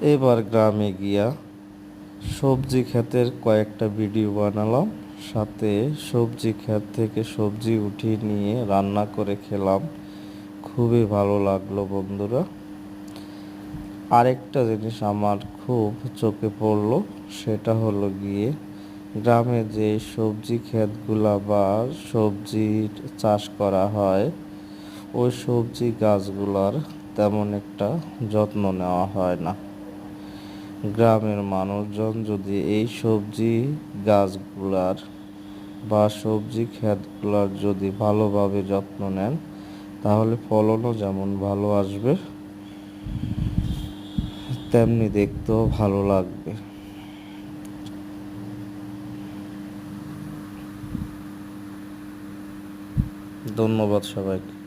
এবার গ্রামে গিয়া সবজি ক্ষেতের কয়েকটা ভিডিও বানালাম, সাথে সবজি ক্ষেত থেকে সবজি উঠিয়ে নিয়ে রান্না করে খেলাম। খুবই ভালো লাগলো বন্ধুরা। আরেকটা জিনিস আমার খুব চোখে পড়লো, সেটা হলো গিয়ে গ্রামে যে সবজি ক্ষেতগুলা বা সবজি চাষ করা হয়, ওই সবজি গাছগুলার তেমন একটা যত্ন নেওয়া হয় না। গ্রামের মানুষজন যদি এই সবজি গাছগুলার বা সবজি ক্ষেতগুলার যদি ভালোভাবে যত্ন নেন, তাহলে ফলনও যেমন ভালো আসবে, তেমনি দেখতেও ভালো লাগবে। ধন্যবাদ সবাইকে।